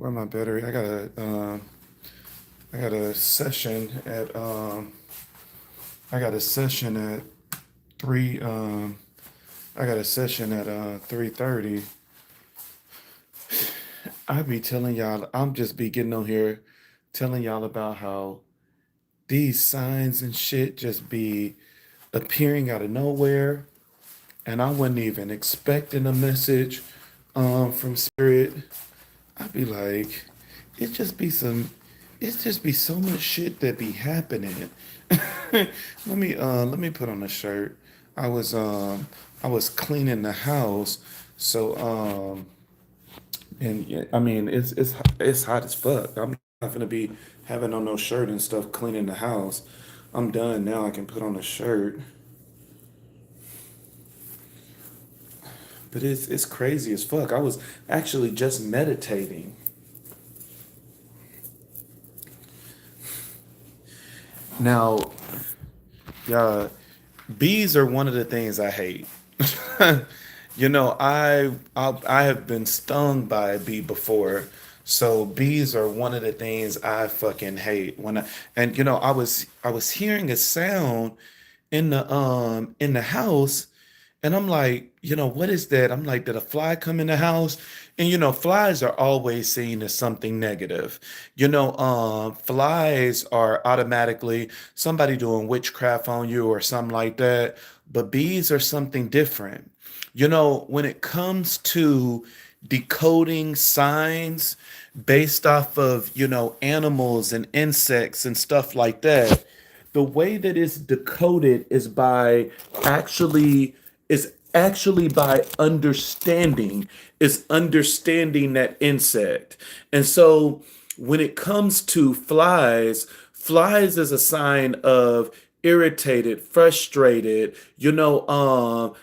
Where my battery? I got a session at I got a session at three I got a session at 3:30. I be telling y'all, I'm just be getting on here telling y'all about how these signs and shit just be appearing out of nowhere, and I wasn't even expecting a message from spirit. I'd be like, it just be some it just be so much shit that be happening. Let me put on a shirt. I was I was cleaning the house, so and yeah, I mean it's hot as fuck. I'm not gonna be having on no shirt and stuff cleaning the house. I'm done now. I can put on a shirt. But it's crazy as fuck. I was actually just meditating. Now, yeah, bees are one of the things I hate. I have been stung by a bee before, so bees are one of the things I fucking hate. I was hearing a sound in the house, and I'm like, what is that? I'm like, did a fly come in the house? And flies are always seen as something negative. Flies are automatically somebody doing witchcraft on you or something like that. But bees are something different. When it comes to decoding signs based off of, animals and insects and stuff like that, the way that it's decoded is actually by understanding that insect. And so when it comes to flies is a sign of irritated, frustrated. You know how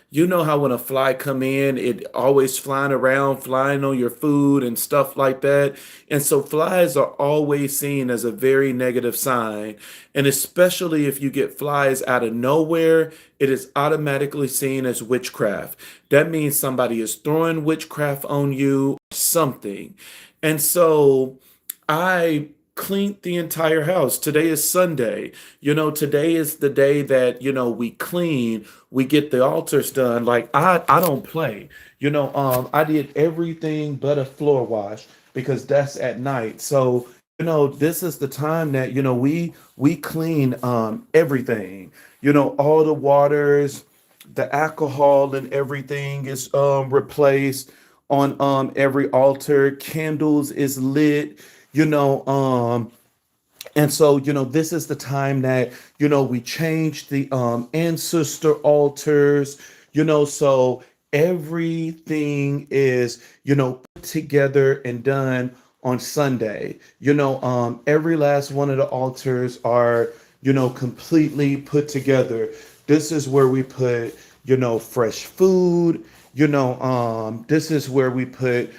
when a fly come in, it always flying around, flying on your food and stuff like that. And so flies are always seen as a very negative sign. And especially if you get flies out of nowhere, it is automatically seen as witchcraft. That means somebody is throwing witchcraft on you, something. And so I cleaned the entire house. Today is Sunday. Today is the day that, we clean, we get the altars done. Like I don't play. I did everything but a floor wash because that's at night. So, this is the time that, we clean everything. All the waters, the alcohol and everything is replaced on every altar. Candles is lit, you know um and so, this is the time that, we change the ancestor altars, so everything is, put together and done on Sunday. Every last one of the altars are, completely put together. This is where we put, fresh food. This is where we put,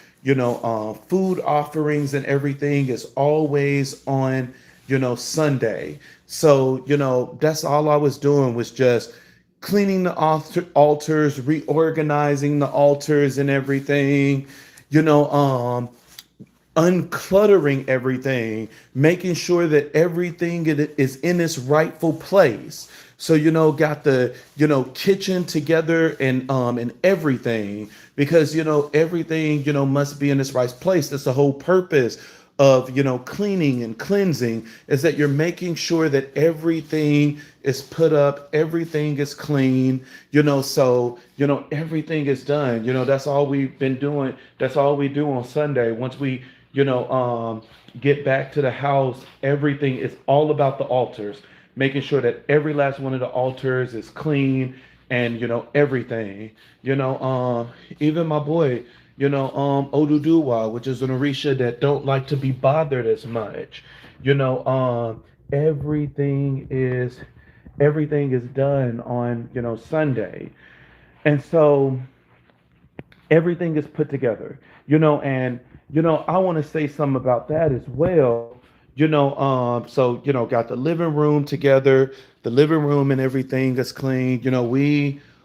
food offerings, and everything is always on, Sunday. So, that's all I was doing was just cleaning the altars, reorganizing the altars and everything, you know, um, uncluttering everything, making sure that everything is in its rightful place. So, got the, kitchen together and everything, because, everything, must be in its right place. That's the whole purpose of, cleaning and cleansing, is that you're making sure that everything is put up, everything is clean, so, everything is done. That's all we've been doing. That's all we do on Sunday. Once we, get back to the house, everything is all about the altars, making sure that every last one of the altars is clean, and, everything, even my boy, Oduduwa, which is an Orisha that don't like to be bothered as much. Everything is done on, Sunday. And so everything is put together, and I want to say something about that as well. So, got the living room together, the living room and everything is clean.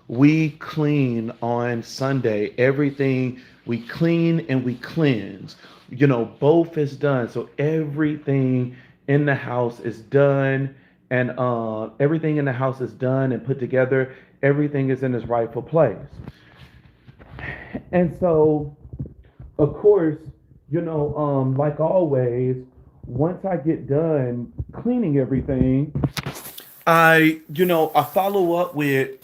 We clean on Sunday. Everything we clean and we cleanse. both is done. So everything in the house is done, and everything in the house is done and put together. Everything is in its rightful place. And so, of course, like always, once I get done cleaning everything, I follow up with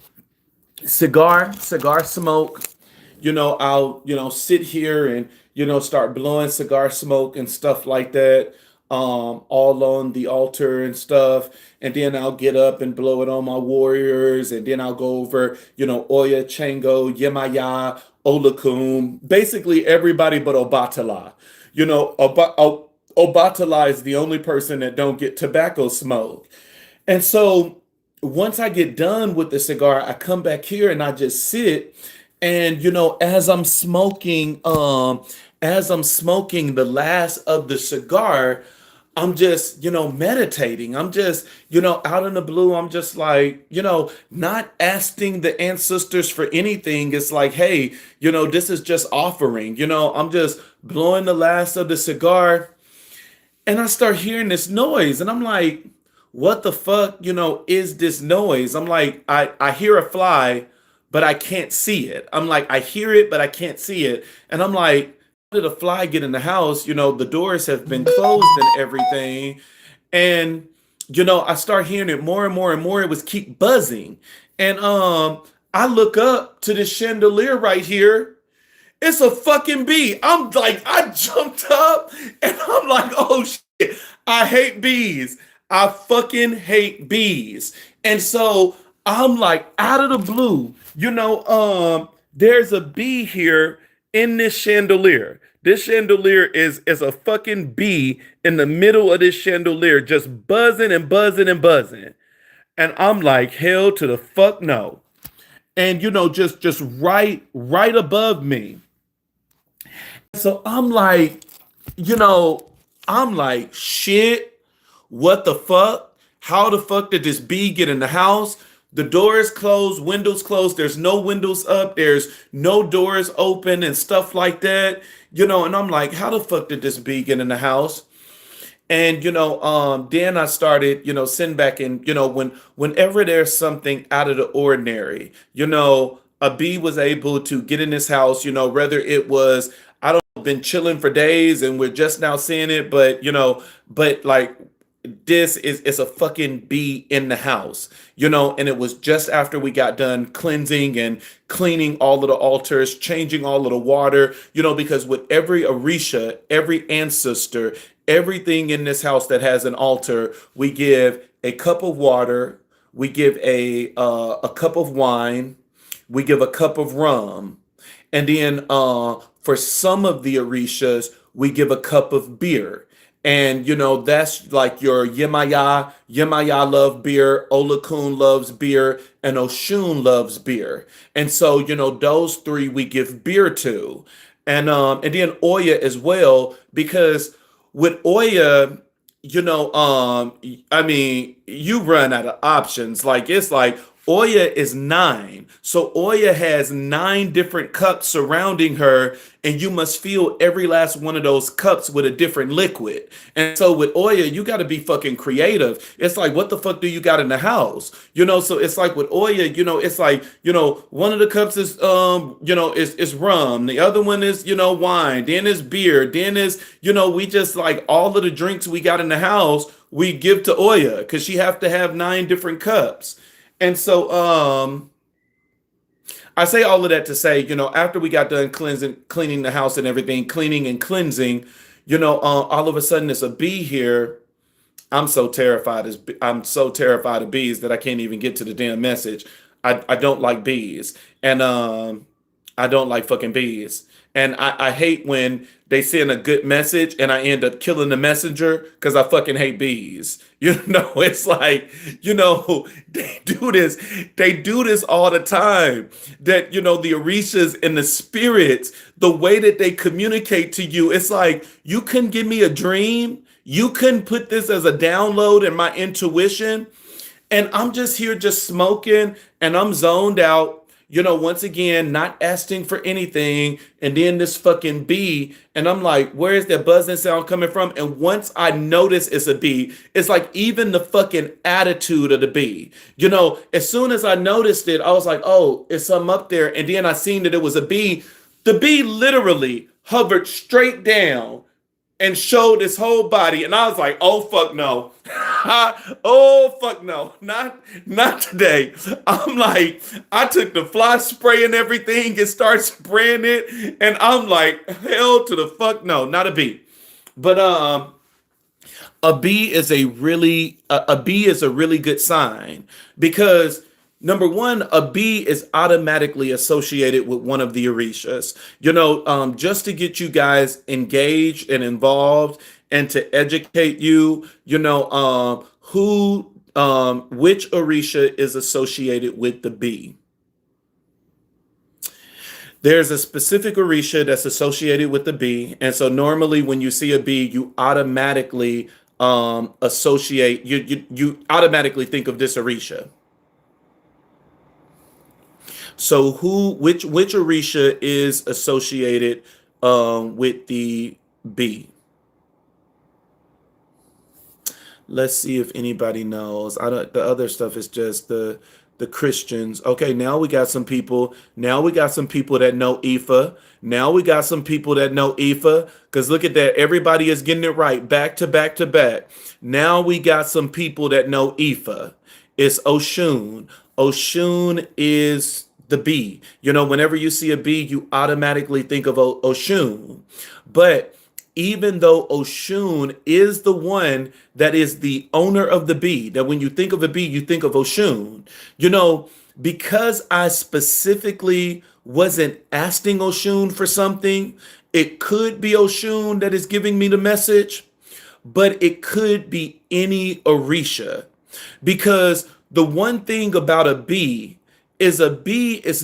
cigar smoke. I'll sit here and start blowing cigar smoke and stuff like that, all on the altar and stuff. And then I'll get up and blow it on my warriors, and then I'll go over Oya, Chango, Yemaya, Olakum, basically everybody but Obatala. Obatala is the only person that don't get tobacco smoke. And so once I get done with the cigar, I come back here and I just sit. And as I'm smoking the last of the cigar, I'm just, meditating. I'm just, out in the blue. I'm just like, not asking the ancestors for anything. It's like, hey, this is just offering. I'm just blowing the last of the cigar, and I start hearing this noise, and I'm like, what the fuck, is this noise? I'm like, I hear a fly, but I can't see it. I'm like, I hear it, but I can't see it. And I'm like, how did a fly get in the house? The doors have been closed and everything. And, I start hearing it more and more and more. It was keep buzzing. And I look up to this chandelier right here. It's a fucking bee. I'm like, I jumped up and I'm like, oh shit, I hate bees. I fucking hate bees. And so I'm like, out of the blue, there's a bee here in this chandelier. This chandelier is a fucking bee in the middle of this chandelier, just buzzing and buzzing and buzzing. And I'm like, hell to the fuck no. And just right above me. So you know, I'm like, shit, what the fuck? How the fuck did this bee get in the house? The door is closed, windows closed, there's no windows up, there's no doors open and stuff like that. And I'm like, how the fuck did this bee get in the house? And then I started, sitting back and whenever there's something out of the ordinary, a bee was able to get in this house, whether it was I don't know, been chilling for days and we're just now seeing it, but like this is it's a fucking bee in the house, and it was just after we got done cleansing and cleaning all of the altars, changing all of the water, because with every Orisha, every ancestor, everything in this house that has an altar, we give a cup of water, we give a cup of wine, we give a cup of rum, and then for some of the Orishas, we give a cup of beer. And that's like your Yemaya. Yemaya love beer, Olakun loves beer, and Oshun loves beer. And so, those three we give beer to. And then Oya as well, because with Oya, I mean, you run out of options. Like it's like Oya is nine. So Oya has nine different cups surrounding her, and you must fill every last one of those cups with a different liquid. And so with Oya, you got to be fucking creative. It's like, what the fuck do you got in the house? So it's like with Oya, it's like, one of the cups is is rum, the other one is, wine, then is beer, then is, we just like all of the drinks we got in the house, we give to Oya because she have to have nine different cups. And so I say all of that to say, after we got done cleaning the house and everything, cleaning and cleansing, all of a sudden there's a bee here. I'm so terrified of bees that I can't even get to the damn message. I don't like bees. And I don't like fucking bees. And I hate when they send a good message and I end up killing the messenger because I fucking hate bees. It's like, they do this all the time. That, the Orishas and the spirits, the way that they communicate to you, it's like, you can give me a dream. You can put this as a download in my intuition. And I'm just here just smoking and I'm zoned out. once again, not asking for anything. And then this fucking bee. And I'm like, where is that buzzing sound coming from? And once I notice it's a bee, it's like even the fucking attitude of the bee. As soon as I noticed it, I was like, oh, it's something up there. And then I seen that it was a bee. The bee literally hovered straight down and showed his whole body, and I was like, "Oh fuck no, oh fuck no, not today." I'm like, I took the fly spray and everything and started spraying it, and I'm like, hell to the fuck no, not a bee. But a bee is a bee is a really good sign because number one, a bee is automatically associated with one of the orishas. Just to get you guys engaged and involved and to educate you, who which orisha is associated with the bee. There's a specific orisha that's associated with the bee, and so normally when you see a bee, you automatically associate you automatically think of this orisha. So which orisha is associated with the bee? Let's see if anybody knows. I don't. The other stuff is just the Christians. Okay, now we got some people. Now we got some people that know Ifa. Now we got some people that know Ifa. Because look at that. Everybody is getting it right. Back to back to back. Now we got some people that know Ifa. It's Oshun. Oshun is the bee. Whenever you see a bee, you automatically think of Oshun. But even though Oshun is the one that is the owner of the bee, that when you think of a bee, you think of Oshun, because I specifically wasn't asking Oshun for something, it could be Oshun that is giving me the message, but it could be any Orisha. Because the one thing about a bee is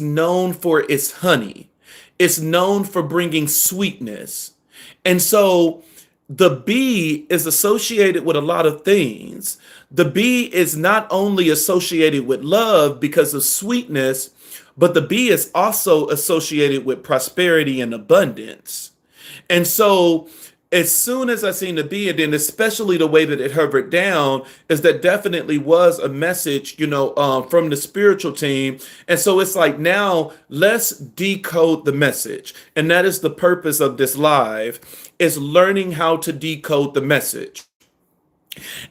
known for its honey. It's known for bringing sweetness. And so the bee is associated with a lot of things. The bee is not only associated with love because of sweetness, but the bee is also associated with prosperity and abundance. And so as soon as I seen the bee, and then especially the way that it hovered down, is that definitely was a message, from the spiritual team. And so it's like, now let's decode the message. And that is the purpose of this live, is learning how to decode the message.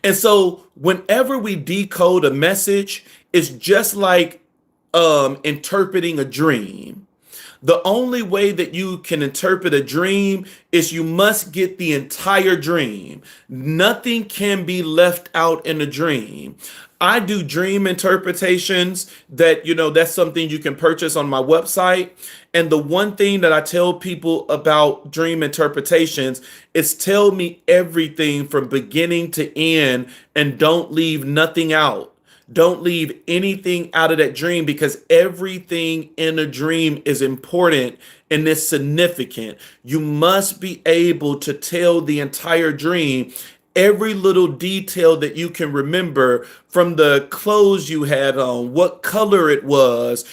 And so whenever we decode a message, it's just like interpreting a dream. The only way that you can interpret a dream is you must get the entire dream. Nothing can be left out in a dream. I do dream interpretations that's something you can purchase on my website. And the one thing that I tell people about dream interpretations is tell me everything from beginning to end and don't leave nothing out. Don't leave anything out of that dream, because everything in a dream is important and is significant. You must be able to tell the entire dream, every little detail that you can remember, from the clothes you had on, what color it was,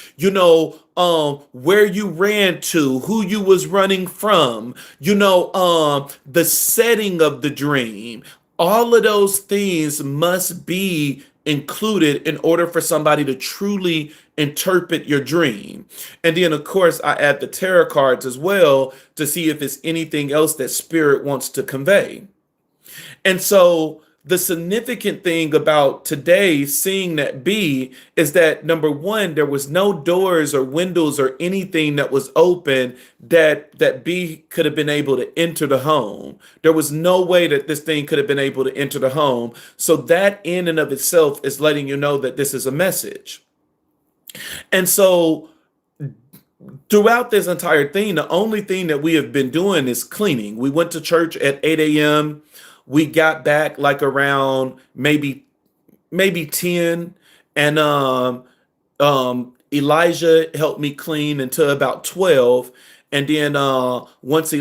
where you ran to, who you was running from, the setting of the dream. All of those things must be included in order for somebody to truly interpret your dream. And then, of course, I add the tarot cards as well to see if it's anything else that spirit wants to convey. And so the significant thing about today seeing that bee is that, number one, there was no doors or windows or anything that was open that bee could have been able to enter the home. There was no way that this thing could have been able to enter the home. So that in and of itself is letting you know that this is a message. And so throughout this entire thing, the only thing that we have been doing is cleaning. We went to church at 8 a.m. We got back like around maybe 10, and Elijah helped me clean until about 12. And then once we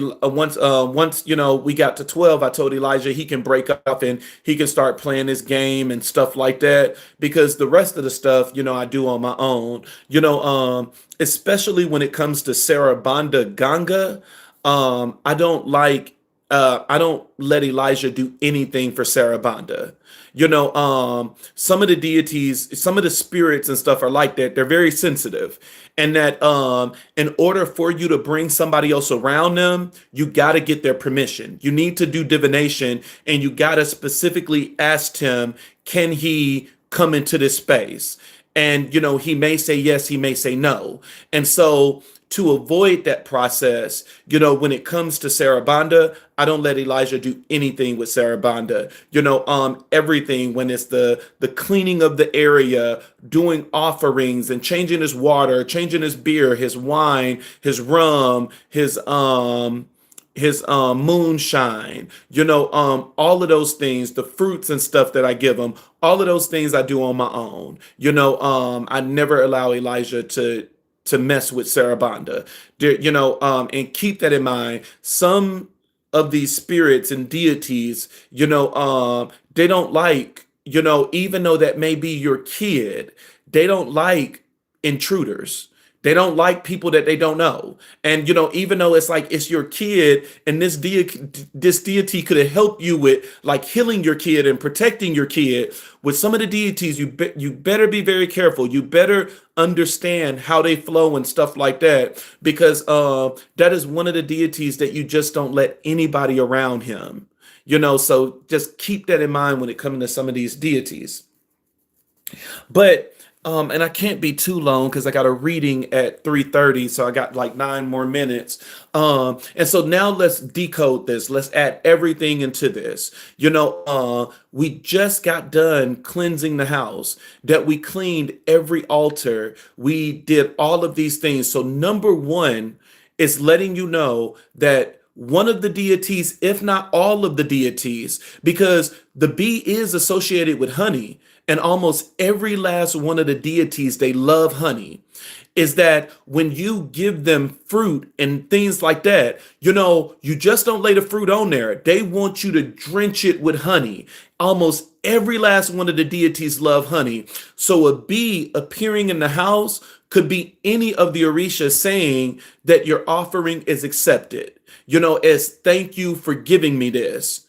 got to 12, I told Elijah he can break up and he can start playing his game and stuff like that, because the rest of the stuff, I do on my own. Especially when it comes to Sarabanda Ganga, I don't let Elijah do anything for Sarabanda. Some of the deities, some of the spirits and stuff are like that. They're very sensitive. And that in order for you to bring somebody else around them, you got to get their permission. You need to do divination, and you got to specifically ask him, can he come into this space? And, he may say yes, he may say no. And so to avoid that process, when it comes to Sarabanda, I don't let Elijah do anything with Sarabanda. Everything, when it's the cleaning of the area, doing offerings and changing his water, changing his beer, his wine, his rum, his moonshine, all of those things, the fruits and stuff that I give him, all of those things I do on my own. I never allow Elijah to mess with Sarabanda. And keep that in mind. Some of these spirits and deities, they don't like, even though that may be your kid, they don't like intruders. They don't like people that they don't know. And even though it's like it's your kid, and this deity could have helped you with like healing your kid and protecting your kid, with some of the deities, you better be very careful. You better understand how they flow and stuff like that, because that is one of the deities that you just don't let anybody around him. So just keep that in mind when it comes to some of these deities. But and I can't be too long because I got a reading at 3:30, so I got like 9 more minutes. And so now let's decode this. Let's add everything into this. We just got done cleansing the house, that we cleaned every altar. We did all of these things. So number one is letting you know that one of the deities, if not all of the deities, because the bee is associated with honey, and almost every last one of the deities, they love honey, is that when you give them fruit and things like that, you just don't lay the fruit on there. They want you to drench it with honey. Almost every last one of the deities love honey. So a bee appearing in the house could be any of the orishas saying that your offering is accepted, as thank you for giving me this.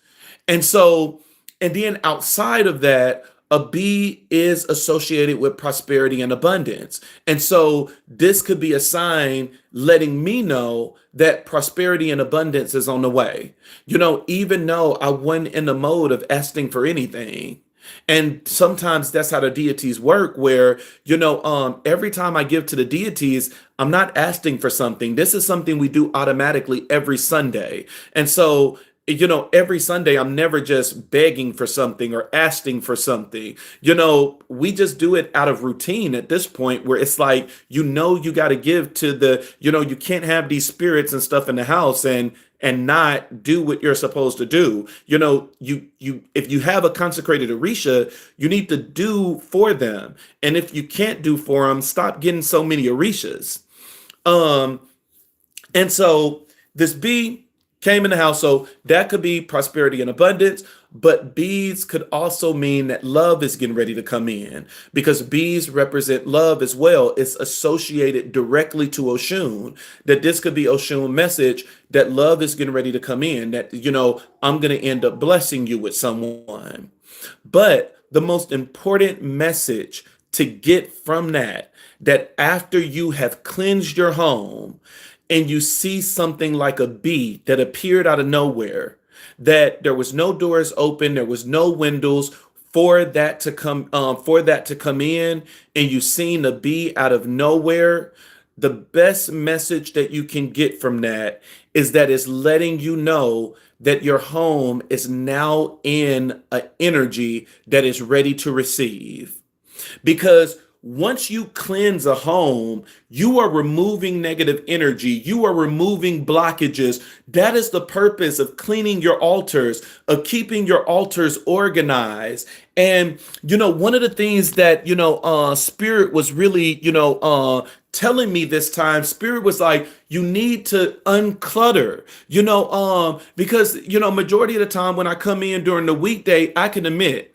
And so, and then outside of that, a bee is associated with prosperity and abundance. And so this could be a sign letting me know that prosperity and abundance is on the way. Even though I wasn't in the mode of asking for anything. And sometimes that's how the deities work, where, every time I give to the deities, I'm not asking for something. This is something we do automatically every Sunday. And so, every Sunday, I'm never just begging for something or asking for something. We just do it out of routine at this point, where it's like, you got to give to you can't have these spirits and stuff in the house and not do what you're supposed to do. If you have a consecrated Orisha, you need to do for them. And if you can't do for them, stop getting so many Orishas. And so this bee came in the house. So that could be prosperity and abundance, but bees could also mean that love is getting ready to come in, because bees represent love as well. It's associated directly to Oshun, that this could be Oshun message that love is getting ready to come in, that, I'm going to end up blessing you with someone. But the most important message to get from that after you have cleansed your home, and you see something like a bee that appeared out of nowhere, that there was no doors open, there was no windows for that to come in, and you seen a bee out of nowhere, the best message that you can get from that is that it's letting you know that your home is now in an energy that is ready to receive. Because once you cleanse a home, you are removing negative energy. You are removing blockages. That is the purpose of cleaning your altars, of keeping your altars organized. And, one of the things that, Spirit was really, telling me this time, Spirit was like, you need to unclutter, because, majority of the time when I come in during the weekday, I can admit,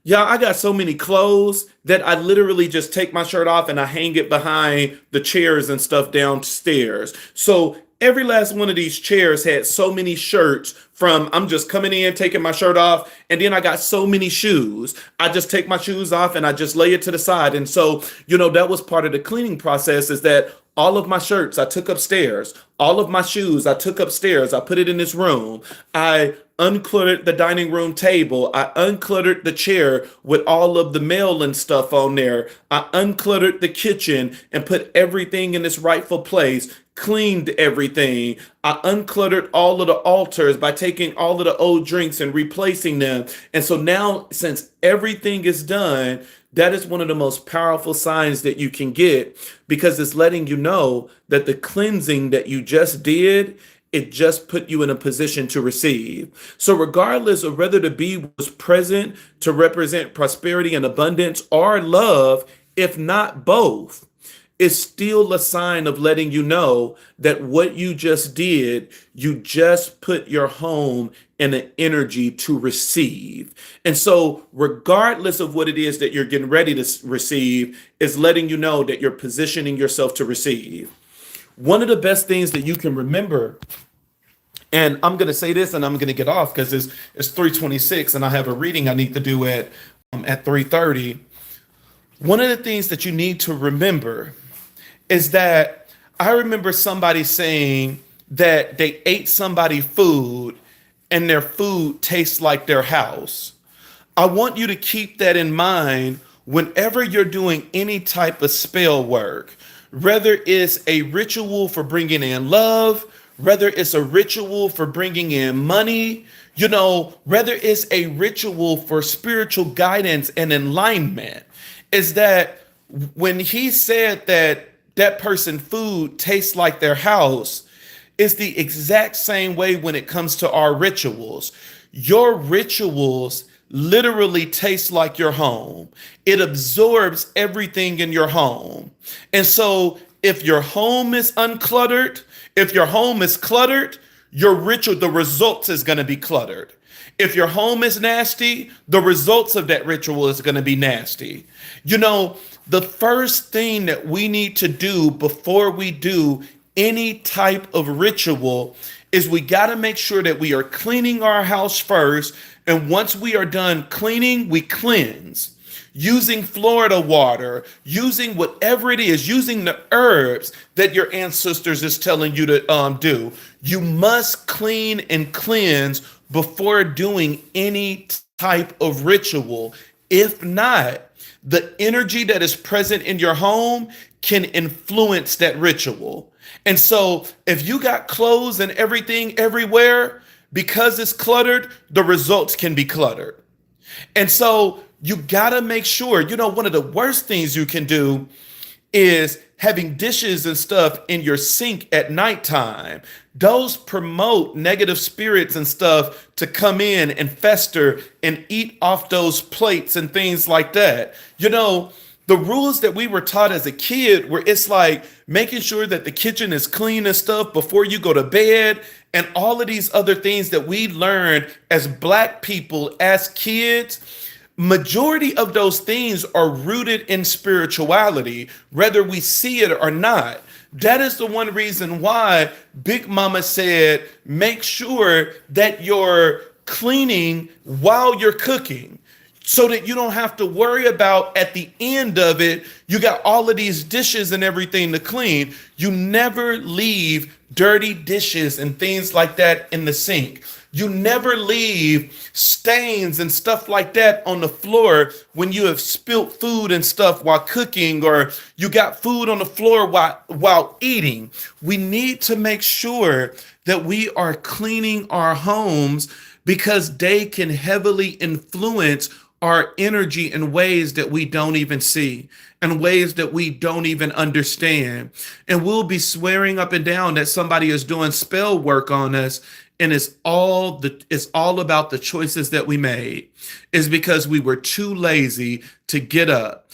yeah, I got so many clothes that I literally just take my shirt off and I hang it behind the chairs and stuff downstairs. So every last one of these chairs had so many shirts from I'm just coming in, taking my shirt off, and then I got so many shoes. I just take my shoes off and I just lay it to the side. And so, that was part of the cleaning process is that all of my shirts I took upstairs, all of my shoes I took upstairs, I put it in this room. I uncluttered the dining room table. I uncluttered the chair with all of the mail and stuff on there. I uncluttered the kitchen and put everything in its rightful place, cleaned everything. I uncluttered all of the altars by taking all of the old drinks and replacing them. And so now, since everything is done, that is one of the most powerful signs that you can get because it's letting you know that the cleansing that you just did, it just put you in a position to receive. So regardless of whether the bee was present to represent prosperity and abundance or love, if not both, it's still a sign of letting you know that what you just did, you just put your home in an energy to receive. And so regardless of what it is that you're getting ready to receive, is letting you know that you're positioning yourself to receive. One of the best things that you can remember, and I'm going to say this and I'm going to get off because it's 3:26 and I have a reading I need to do at 3:30. One of the things that you need to remember is that I remember somebody saying that they ate somebody food and their food tastes like their house. I want you to keep that in mind whenever you're doing any type of spell work, whether it's a ritual for bringing in love, whether it's a ritual for bringing in money, whether it's a ritual for spiritual guidance and alignment, is that when he said that person food tastes like their house, it's the exact same way when it comes to our rituals. Your rituals literally taste like your home. It absorbs everything in your home. And so if your home is uncluttered, if your home is cluttered, your ritual, the results is going to be cluttered. If your home is nasty, the results of that ritual is going to be nasty. The first thing that we need to do before we do any type of ritual is we got to make sure that we are cleaning our house first. And once we are done cleaning, we cleanse. Using Florida water, using whatever it is, using the herbs that your ancestors is telling you to do. You must clean and cleanse before doing any type of ritual. If not, the energy that is present in your home can influence that ritual. And so if you got clothes and everything everywhere, because it's cluttered, the results can be cluttered. And so you gotta make sure, one of the worst things you can do is having dishes and stuff in your sink at nighttime. Those promote negative spirits and stuff to come in and fester and eat off those plates and things like that. The rules that we were taught as a kid were it's like making sure that the kitchen is clean and stuff before you go to bed and all of these other things that we learned as Black people as kids. Majority of those things are rooted in spirituality, whether we see it or not. That is the one reason why Big Mama said, make sure that you're cleaning while you're cooking so that you don't have to worry about at the end of it, you got all of these dishes and everything to clean. You never leave dirty dishes and things like that in the sink. You never leave stains and stuff like that on the floor when you have spilt food and stuff while cooking, or you got food on the floor while eating. We need to make sure that we are cleaning our homes because they can heavily influence our energy in ways that we don't even see, in ways that we don't even understand. And we'll be swearing up and down that somebody is doing spell work on us. And it's all about the choices that we made. Is because we were too lazy to get up.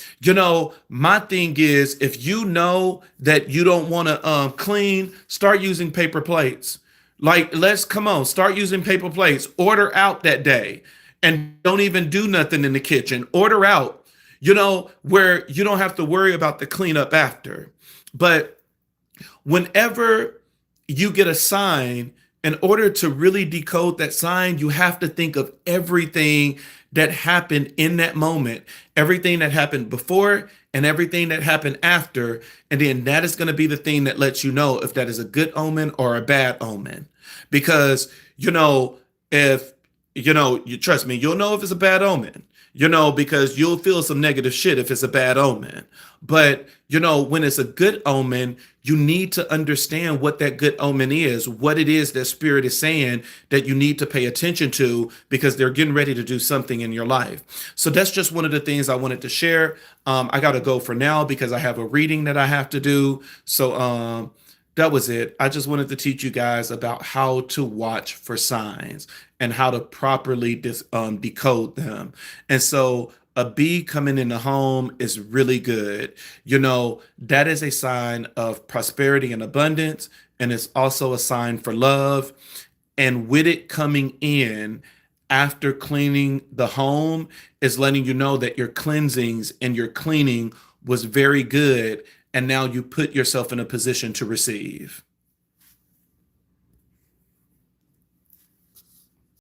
My thing is, if you know that you don't want to clean, start using paper plates. Like, let's come on, start using paper plates. Order out that day and don't even do nothing in the kitchen. Order out, where you don't have to worry about the cleanup after. But whenever you get a sign, in order to really decode that sign, you have to think of everything that happened in that moment, everything that happened before and everything that happened after. And then that is going to be the thing that lets you know if that is a good omen or a bad omen. Because, if, you trust me, you'll know if it's a bad omen, because you'll feel some negative shit if it's a bad omen. But, when it's a good omen, you need to understand what that good omen is, what it is that spirit is saying that you need to pay attention to because they're getting ready to do something in your life. So that's just one of the things I wanted to share. I got to go for now because I have a reading that I have to do. So, that was it. I just wanted to teach you guys about how to watch for signs and how to properly decode them. And so a bee coming in the home is really good. That is a sign of prosperity and abundance. And it's also a sign for love. And with it coming in after cleaning the home is letting you know that your cleansings and your cleaning was very good. And now you put yourself in a position to receive.